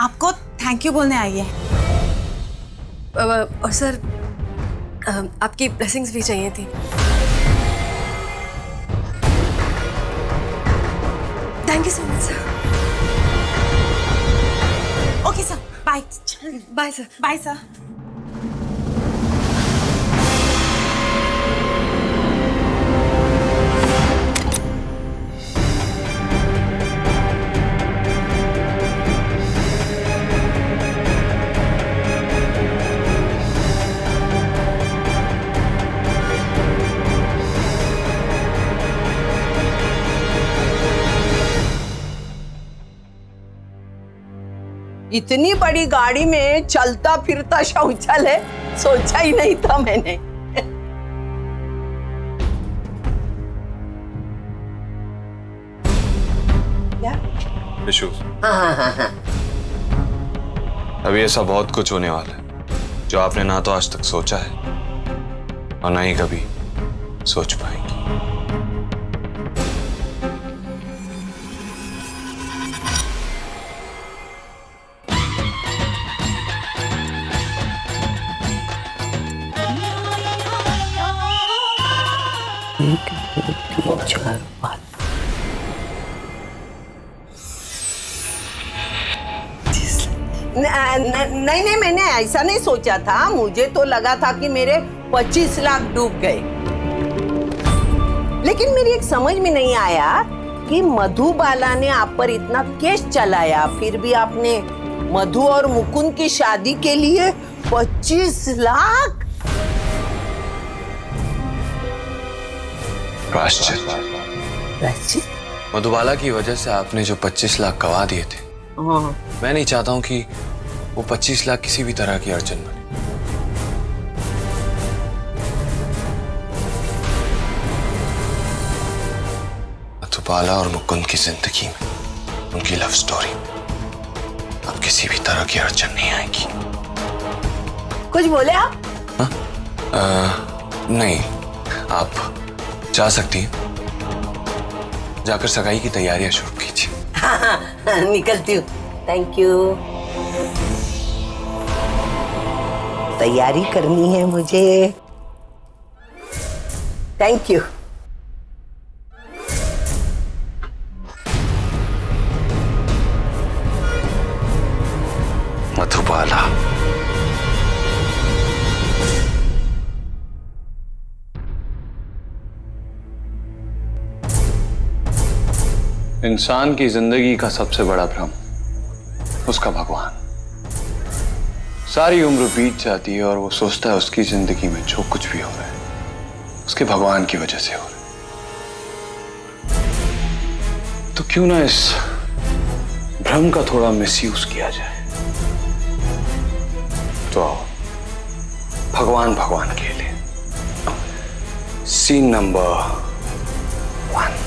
आपको thank you बोलने आई है। और सर आपकी ब्लेसिंग्स भी चाहिए थी। Thank you so much sir. Okay sir, bye. Bye sir. Bye sir. इतनी बड़ी गाड़ी में चलता फिरता शौचालय सोचा ही नहीं था मैंने। क्या? विशु, हाँ। अभी ऐसा बहुत कुछ होने वाला है जो आपने ना तो आज तक सोचा है और ना ही कभी सोच पाएंगी। नहीं, मैंने ऐसा नहीं सोचा था। मुझे तो लगा था कि मेरे 25 लाख डूब गए। लेकिन मेरी एक समझ में नहीं आया कि मधुबाला ने आप पर इतना केस चलाया, फिर भी आपने मधु और मुकुंद की शादी के लिए 25 लाख। प्रायश्चित। मधुबाला की वजह से आपने जो 25 लाख गवा दिए थे, मैं नहीं चाहता हूं कि वो 25 लाख किसी भी तरह की अड़चन बने। मधुबाला और मुकुंद की जिंदगी में, उनकी लव स्टोरी में अब किसी भी तरह की अड़चन नहीं आएगी। कुछ बोले आप? नहीं, आप जा सकती हैं। जाकर सगाई की तैयारियां शुरू कीजिए। हाँ, निकलती हूँ। Thank you. तैयारी करनी है मुझे। Thank you. मधुबाला, इंसान की जिंदगी का सबसे बड़ा भ्रम उसका भगवान। सारी उम्र बीत जाती है और वो सोचता है उसकी जिंदगी में जो कुछ भी हो रहा है उसके भगवान की वजह से हो रहा है। तो क्यों ना इस भ्रम का थोड़ा मिसयूज किया जाए। तो आओ, भगवान भगवान खेले। Scene number 1।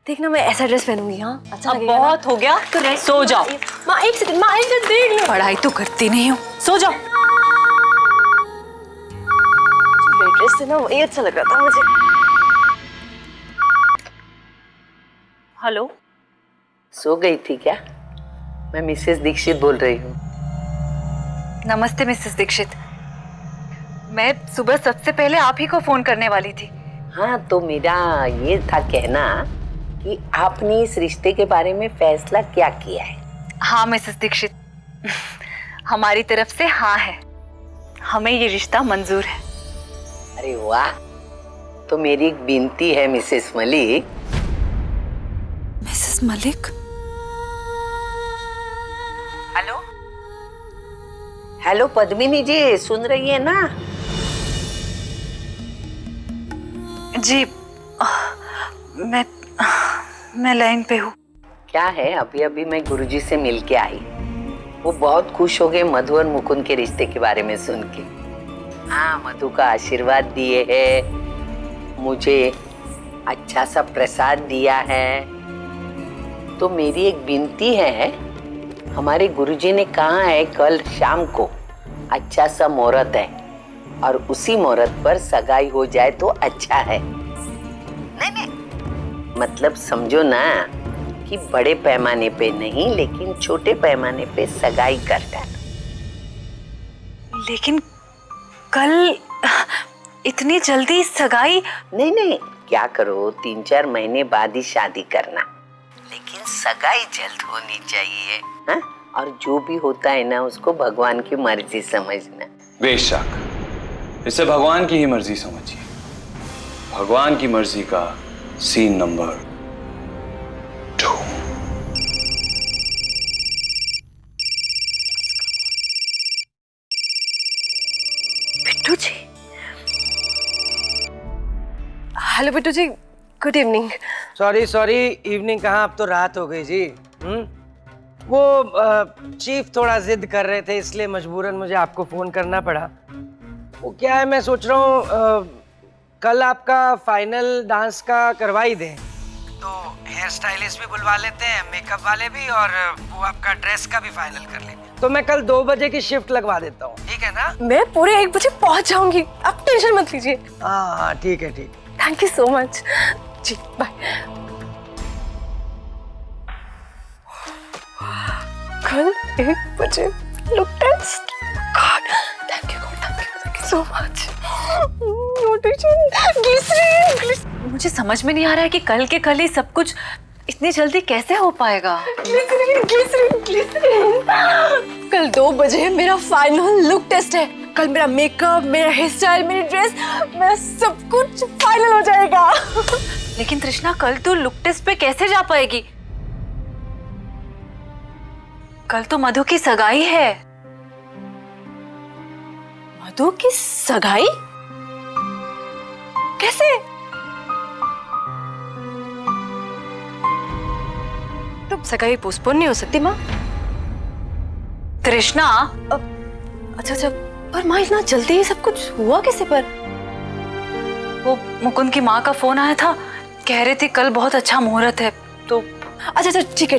देखना मैं ऐसा ड्रेस पहनूंगी। हाँ अच्छा लगेगा। बहुत हो गया, तो सो जाओ। माँ एक सेकंड, माँ एक सेकंड देख लो। पढ़ाई तो करती नहीं हूँ, सो जाओ। रेड ड्रेस से ना वही अच्छा लग रहा था मुझे। हेलो, सो गई थी क्या? मैं मिसेस दीक्षित बोल रही हूँ। नमस्ते मिसेस दीक्षित। मैं सुबह सबसे पहले आप ही को फोन करने वाली थी। हाँ, तो मेरा ये था कहना कि आपने इस रिश्ते के बारे में फैसला क्या किया है? हाँ मिसेस दीक्षित, हमारी तरफ से हाँ है। हमें ये रिश्ता मंजूर है। अरे वाह! तो मेरी एक विनती है Mrs Malik. Mrs Malik? Hello hello Padmini ji, सुन रही है ना? जी, मैं लाइन पे हूँ। क्या है, अभी अभी मैं गुरुजी से मिल के आई। वो बहुत खुश हो गए मधु और मुकुंद के रिश्ते के बारे में सुन के। हाँ, मधु का आशीर्वाद दिए है, मुझे अच्छा सा प्रसाद दिया है। तो मेरी एक विनती है, हमारे गुरुजी ने कहा है कल शाम को अच्छा सा मुहूर्त है और उसी मुहूर्त पर सगाई हो जाए तो अच्छा है। नहीं, मतलब समझो ना कि बड़े पैमाने पे नहीं लेकिन छोटे पैमाने पे सगाई कर डालो। लेकिन कल इतनी जल्दी सगाई? नहीं नहीं, क्या करो 3-4 महीने बाद ही शादी करना, लेकिन सगाई जल्द होनी चाहिए। हाँ? और जो भी होता है ना उसको भगवान की मर्जी समझना। बेशक, इसे भगवान की ही मर्जी समझिए। भगवान की मर्जी का सीन नंबर 2। बिट्टू जी। हेलो बिट्टू जी, गुड इवनिंग। सॉरी इवनिंग कहाँ, अब तो रात हो गई जी। वो चीफ थोड़ा जिद कर रहे थे इसलिए मजबूरन मुझे आपको फोन करना पड़ा। वो क्या है, मैं सोच रहा हूँ कल आपका फाइनल डांस का करवा ही दें, तो हेयर स्टाइलिस्ट भी बुलवा लेते हैं, मेकअप वाले भी, और वो आपका ड्रेस का भी फाइनल कर लेंगे। तो मैं कल 2 बजे की शिफ्ट लगवा देता हूँ, ठीक है ना? मैं पूरे 1 बजे पहुंच जाऊंगी, आप टेंशन मत लीजिए। हाँ ठीक है, ठीक। थैंक यू सो मच जी, बाय। कल 1 बजे look test. God, thank you so much. मुझे समझ में नहीं आ रहा है कि कल के कल ही सब कुछ इतनी जल्दी कैसे हो पाएगा। ग्लिसरीन। कल 2 बजे मेरा फाइनल लुक टेस्ट है। कल मेरा मेकअप, मेरा हेयर स्टाइल, मेरी ड्रेस, मेरा सब कुछ फाइनल हो जाएगा। लेकिन तृष्णा, कल तू लुक टेस्ट पे कैसे जा पाएगी? कल तो मधु की सगाई है। मधु की सगाई? कैसे? तो सगाई पोस्टपोन नहीं हो सकती माँ? तृष्णा, अच्छा, पर माँ इतना जल्दी ये सब कुछ हुआ कैसे? पर वो मुकुंद की माँ का फोन आया था, कह रहे थे कल बहुत अच्छा मुहूर्त है। तो अच्छा, ठीक है।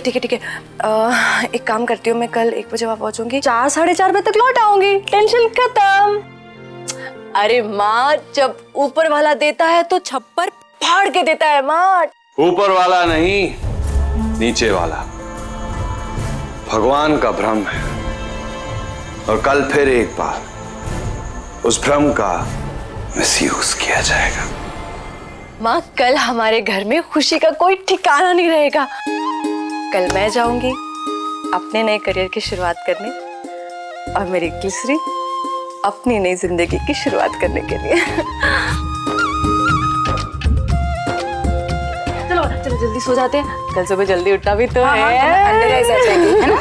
एक काम करती हूँ, मैं कल 1 बजे वहां पहुंचूंगी, 4-4:30 बजे तक लौट आऊंगी, टेंशन खत्म। अरे माँ, जब ऊपर वाला देता है तो छप्पर फाड़ के देता है माँ। ऊपर वाला नहीं, नीचे वाला। भगवान का भ्रम है, और कल फिर एक बार उस भ्रम का मिसयूज किया जाएगा। माँ, कल हमारे घर में खुशी का कोई ठिकाना नहीं रहेगा। कल मैं जाऊंगी अपने नए करियर की शुरुआत करने, और मेरी ग्लिसरीन अपनी नई जिंदगी की शुरुआत करने के लिए। चलो जल्दी सो जाते हैं, कल सुबह जल्दी उठना भी तो है ना?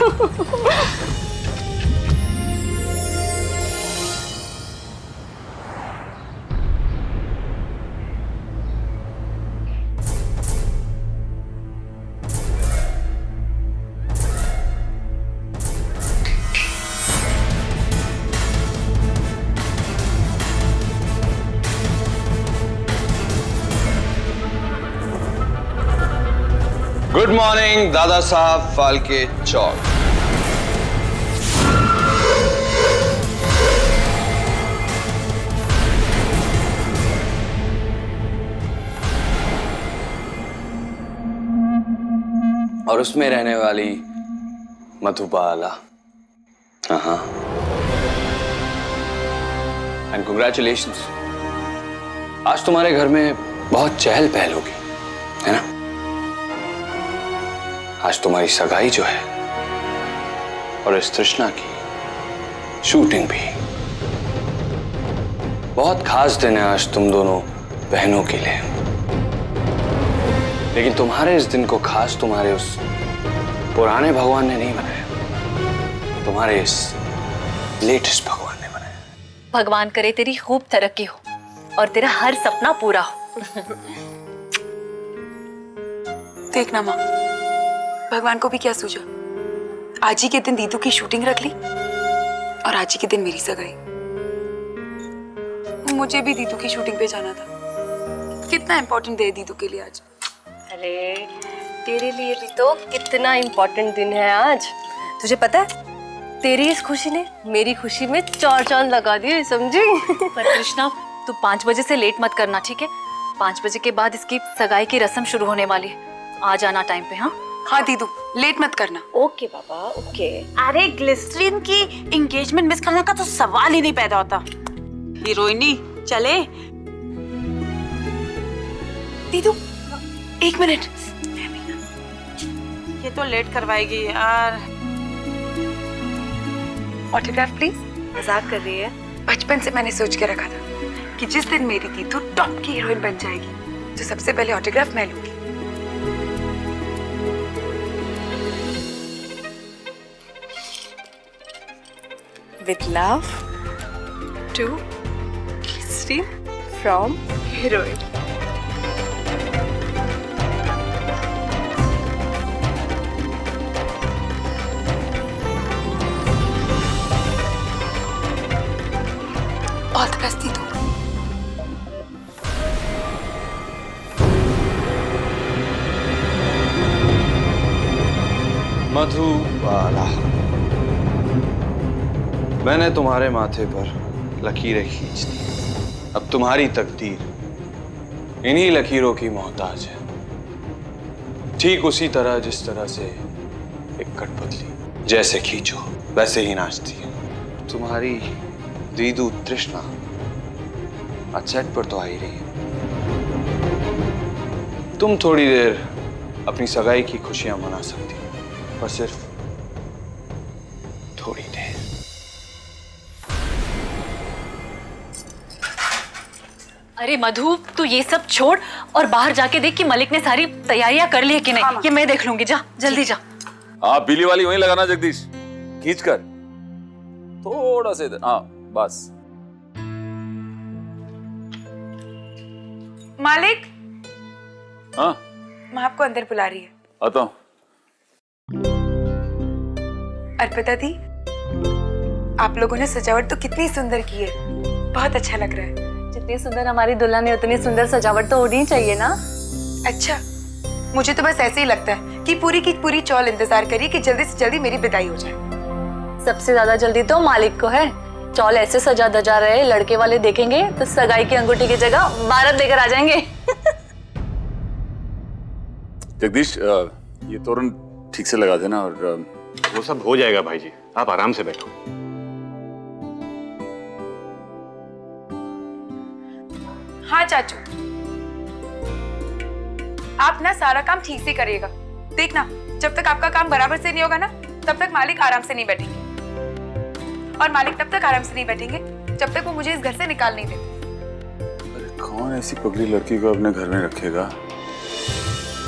गुड मॉर्निंग दादा साहब फाल्के चौक। और उसमें रहने वाली मधुबाला। हाँ, एंड कंग्रेचुलेशंस, आज तुम्हारे घर में बहुत चहल पहल होगी, है ना? आज तुम्हारी सगाई जो है, और इस तृष्णा की शूटिंग भी। बहुत खास दिन है आज तुम दोनों बहनों के लिए, लेकिन तुम्हारे इस दिन को खास तुम्हारे उस पुराने भगवान ने नहीं बनाया, तुम्हारे इस लेटेस्ट भगवान ने बनाया। भगवान करे तेरी खूब तरक्की हो और तेरा हर सपना पूरा हो। देखना माँ, भगवान को भी क्या सूझा, आज ही के दिन दीदू की शूटिंग रख ली और आज ही के दिन मेरी सगाई। मुझे भी दीदू की शूटिंग पे जाना था। कितना इम्पोर्टेंट है दीदू के लिए आज। अरे तेरे लिए भी तो कितना इम्पोर्टेंट दिन है आज। तुझे पता है, तेरी इस खुशी ने मेरी खुशी में 4 चांद लगा दिए, समझी? पर कृष्णा, तू 5 बजे से लेट मत करना, ठीक है? 5 बजे के बाद इसकी सगाई की रस्म शुरू होने वाली है। आ जाना टाइम पे। हाँ हाँ दीदू, लेट मत करना। ओके बाबा, ओके। अरे ग्लिसरीन की एंगेजमेंट मिस करने का तो सवाल ही नहीं पैदा होता। हीरोइनी चले। दीदू 1 मिनट। ये तो लेट करवाएगी यार। Autograph please. मजाक कर रही है? बचपन से मैंने सोच के रखा था कि जिस दिन मेरी दीदू टॉप की हीरोइन बन जाएगी तो सबसे पहले ऑटोग्राफ मैं लूंगी। With love to glycerine from heroine. All the best दीदू। मधुबाला, मैंने तुम्हारे माथे पर लकीरें खींच दी। अब तुम्हारी तकदीर इन्हीं लकीरों की मोहताज है, ठीक उसी तरह जिस तरह से एक कठपुतली जैसे खींचो वैसे ही नाचती है। तुम्हारी दीदू तृष्णा आज सेट पर तो आ ही रही है। तुम थोड़ी देर अपनी सगाई की खुशियां मना सकती हो, पर सिर्फ थोड़ी देर। अरे मधु, तू ये सब छोड़ और बाहर जाके देख कि मलिक ने सारी तैयारियां कर ली है कि नहीं। ये मैं देख लूंगी। जा जल्दी जा। हाँ, पीली वाली वहीं लगाना जगदीश, खींच कर थोड़ा से इधर। हाँ बस। मालिक, हाँ मैं आपको अंदर बुला रही है। आता हूँ। अर्पिता दी, आप लोगों ने सजावट तो कितनी सुंदर की है, बहुत अच्छा लग रहा है। जितनी सुंदर हमारी दुल्हन है उतनी सुंदर सजावट तो होनी चाहिए ना। अच्छा, मुझे तो बस ऐसे ही लगता है कि पूरी की पूरी चौल इंतजार करिए कि जल्दी से जल्दी मेरी विदाई हो जाए। सबसे ज्यादा जल्दी तो मालिक को है। चौल ऐसे सजा धजा रहे, लड़के वाले देखेंगे तो सगाई की अंगूठी की जगह भारत लेकर आ जाएंगे। जगदीश, ये तोरण ठीक से लगा देना। और वो सब हो जाएगा भाई जी, आप आराम से बैठो। हाँ चाचू, आप ना सारा काम ठीक से करिएगा। देखना, जब तक आपका काम बराबर से नहीं होगा ना, तब तक मालिक आराम से नहीं बैठेंगे, और मालिक तब तक आराम से नहीं बैठेंगे जब तक वो मुझे इस घर से निकाल नहीं देते। अरे कौन ऐसी पगली लड़की को अपने घर में रखेगा